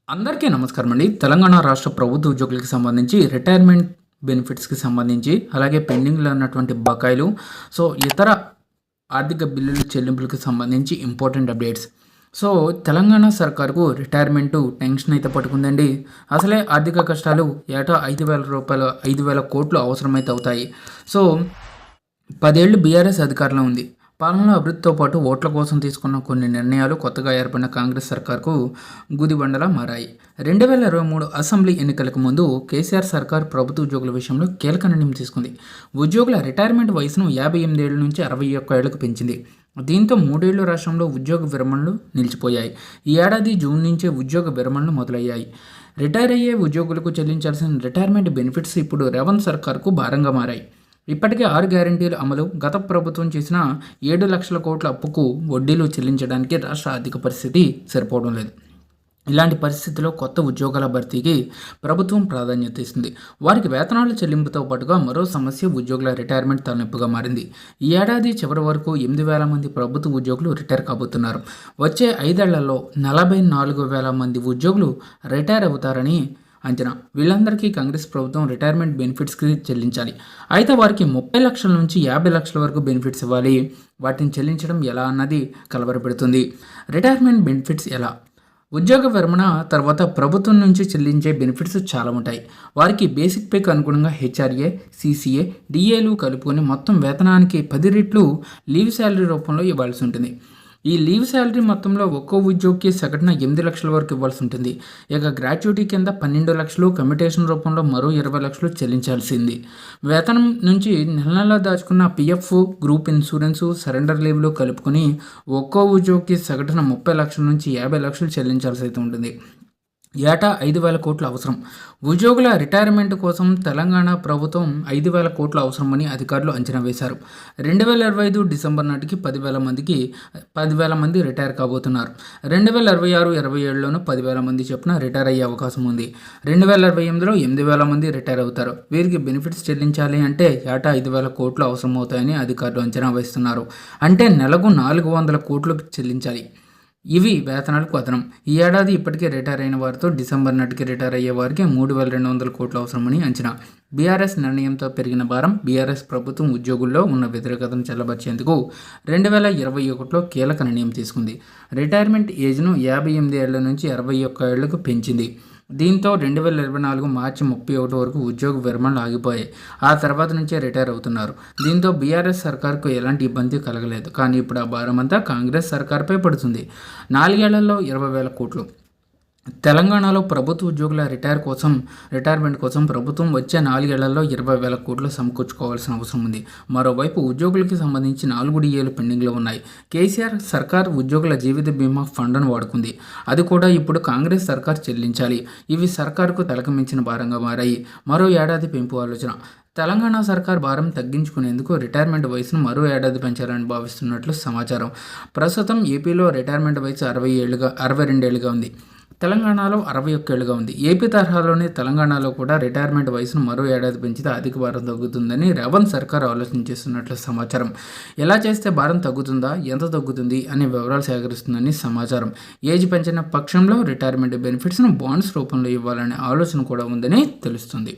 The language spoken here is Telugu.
అందరికీ నమస్కారం అండి. తెలంగాణ రాష్ట్ర ప్రభుత్వ ఉద్యోగులకు సంబంధించి రిటైర్మెంట్ బెనిఫిట్స్‌కి సంబంధించి, అలాగే పెండింగ్‌లో ఉన్నటువంటి బకాయిలు, ఇతర ఆర్థిక బిల్లుల చెల్లింపులకు సంబంధించి ఇంపార్టెంట్ అప్డేట్స్. తెలంగాణ సర్కార్‌కు రిటైర్మెంటు టెన్షన్ అయితే పట్టుకుందండి. అసలే ఆర్థిక కష్టాలు ఏటా రూ. 5,000 కోట్లు అవసరమైతే అవుతాయి. సో, 10 ఏళ్లు బీఆర్ఎస్ అధికారంలో ఉంది. పాలనలో అభివృద్ధితో పాటు ఓట్ల కోసం తీసుకున్న కొన్ని నిర్ణయాలు కొత్తగా ఏర్పడిన కాంగ్రెస్ సర్కార్కు గుదిబండలా మారాయి. 2023 అసెంబ్లీ ఎన్నికలకు ముందు కేసీఆర్ సర్కార్ ప్రభుత్వ ఉద్యోగుల విషయంలో కీలక నిర్ణయం తీసుకుంది. ఉద్యోగుల రిటైర్మెంట్ వయసును 58 ఏళ్ల నుంచి 61 ఏళ్లకు పెంచింది. దీంతో 3 ఏళ్లు రాష్ట్రంలో ఉద్యోగ విరమణలు నిలిచిపోయాయి. ఈ ఏడాది జూన్ నుంచే ఉద్యోగ విరమణలు మొదలయ్యాయి. రిటైర్ అయ్యే ఉద్యోగులకు చెల్లించాల్సిన రిటైర్మెంట్ బెనిఫిట్స్ ఇప్పుడు రేవంత్ సర్కార్కు భారంగా మారాయి. ఇప్పటికే 6 గ్యారంటీల అమలు, గత ప్రభుత్వం చేసిన 7 లక్షల కోట్ల అప్పుకు వడ్డీలు చెల్లించడానికి రాష్ట్ర ఆర్థిక పరిస్థితి సరిపోవడం లేదు. ఇలాంటి పరిస్థితిలో కొత్త ఉద్యోగాల భర్తీకి ప్రభుత్వం ప్రాధాన్యత ఇస్తుంది. వారికి వేతనాల చెల్లింపుతో పాటుగా మరో సమస్య ఉద్యోగుల రిటైర్మెంట్ తలనొప్పిగా మారింది. ఈ ఏడాది చివరి వరకు 8,000 మంది ప్రభుత్వ ఉద్యోగులు రిటైర్ కాబోతున్నారు. వచ్చే 5 ఏళ్లలో 44,000 మంది ఉద్యోగులు రిటైర్ అవుతారని అంచనా. వీళ్ళందరికీ కాంగ్రెస్ ప్రభుత్వం రిటైర్మెంట్ బెనిఫిట్స్కి చెల్లించాలి. అయితే వారికి 30 లక్షల నుంచి 50 లక్షల వరకు బెనిఫిట్స్ ఇవ్వాలి. వాటిని చెల్లించడం ఎలా అన్నది కలవరపెడుతుంది. రిటైర్మెంట్ బెనిఫిట్స్ ఎలా? ఉద్యోగ విరమణ తర్వాత ప్రభుత్వం నుంచి చెల్లించే బెనిఫిట్స్ చాలా ఉంటాయి. వారికి బేసిక్ పేకి అనుగుణంగా హెచ్ఆర్ఏ, సిసిఏ, డిఏలు కలుపుకొని మొత్తం వేతనానికి 10 రెట్లు లీవ్ శాలరీ రూపంలో ఇవ్వాల్సి ఉంటుంది. ఈ లీవ్ శాలరీ మొత్తంలో ఒక్కో ఉద్యోగికి సగటున 8 లక్షల వరకు ఇవ్వాల్సి ఉంటుంది. ఇక గ్రాట్యుటీ కింద 12 లక్షలు, కమ్యూటేషన్ రూపంలో మరో 20 లక్షలు చెల్లించాల్సింది. వేతనం నుంచి నెల నెలా దాచుకున్న పిఎఫ్, గ్రూప్ ఇన్సూరెన్స్, సరెండర్ లీవ్లు కలుపుకొని ఒక్కో ఉద్యోగికి సగటున 30 లక్షల నుంచి 50 లక్షలు చెల్లించాల్సి అయితే ఉంటుంది. ఏటా 5,000 కోట్లు అవసరం. ఉద్యోగుల రిటైర్మెంట్ కోసం తెలంగాణ ప్రభుత్వం 5,000 కోట్లు అవసరమని అధికారులు అంచనా వేశారు. 2025 డిసెంబర్ నాటికి 10,000 మంది రిటైర్ కాబోతున్నారు. 2026-27లోనూ 10,000 మంది చొప్పున రిటైర్ అయ్యే అవకాశం ఉంది. 2028లో 8,000 మంది రిటైర్ అవుతారు. వీరికి బెనిఫిట్స్ చెల్లించాలి అంటే ఏటా 5,000 కోట్లు అవసరమవుతాయని అధికారులు అంచనా వేస్తున్నారు. అంటే నెలకు 400 కోట్లు చెల్లించాలి. ఇవి వేతనాలకు అదనం. ఈ ఏడాది ఇప్పటికే రిటైర్ అయిన వారితో డిసెంబర్ నాటికి రిటైర్ అయ్యే వారికి 3,200 కోట్లు అవసరమని అంచనా. బీఆర్ఎస్ నిర్ణయంతో పెరిగిన భారం, బీఆర్ఎస్ ప్రభుత్వం ఉద్యోగుల్లో ఉన్న వ్యతిరేకతను చల్లబర్చేందుకు 2021లో కీలక నిర్ణయం తీసుకుంది. రిటైర్మెంట్ ఏజ్ను 58 ఏళ్ల నుంచి 61 ఏళ్లకు పెంచింది. దీంతో 2024 మార్చి 31 వరకు ఉద్యోగ విరమణలు ఆగిపోయాయి. ఆ తర్వాత నుంచే రిటైర్ అవుతున్నారు. దీంతో బీఆర్ఎస్ సర్కార్కు ఎలాంటి ఇబ్బంది కలగలేదు. కానీ ఇప్పుడు ఆ భారమంతా కాంగ్రెస్ సర్కార్పై పడుతుంది. 4 ఏళ్లలో 20,000 కోట్లు. తెలంగాణలో ప్రభుత్వ ఉద్యోగుల రిటైర్మెంట్ కోసం ప్రభుత్వం వచ్చే 4 ఏళ్లలో 20,000 కోట్లు సమకూర్చుకోవాల్సిన అవసరం ఉంది. మరోవైపు ఉద్యోగులకి సంబంధించి 4 డిఏలు పెండింగ్లో ఉన్నాయి. కేసీఆర్ సర్కార్ ఉద్యోగుల జీవిత బీమా ఫండ్ను వాడుకుంది. అది కూడా ఇప్పుడు కాంగ్రెస్ సర్కార్ చెల్లించాలి. ఇవి సర్కార్కు తలకమించిన భారంగా మారాయి. మరో ఏడాది పెంపు ఆలోచన. తెలంగాణ సర్కార్ భారం తగ్గించుకునేందుకు రిటైర్మెంట్ వయసును మరో ఏడాది పెంచాలని భావిస్తున్నట్లు సమాచారం. ప్రస్తుతం ఏపీలో రిటైర్మెంట్ వయసు 62 ఏళ్లుగా ఉంది. తెలంగాణలో 61 ఏళ్లుగా ఉంది. ఏపీ తరహాలోనే తెలంగాణలో కూడా రిటైర్మెంట్ వయసును మరో ఏడాది పెంచితే అధిక భారం తగ్గుతుందని రేవంత్ సర్కార్ ఆలోచన చేస్తున్నట్లు సమాచారం. ఎలా చేస్తే భారం తగ్గుతుందా, ఎంత తగ్గుతుంది అనే వివరాలు సేకరిస్తుందని సమాచారం. ఏజ్ పెంచిన పక్షంలో రిటైర్మెంట్ బెనిఫిట్స్ను బాండ్స్ రూపంలో ఇవ్వాలనే ఆలోచన కూడా ఉందని తెలుస్తుంది.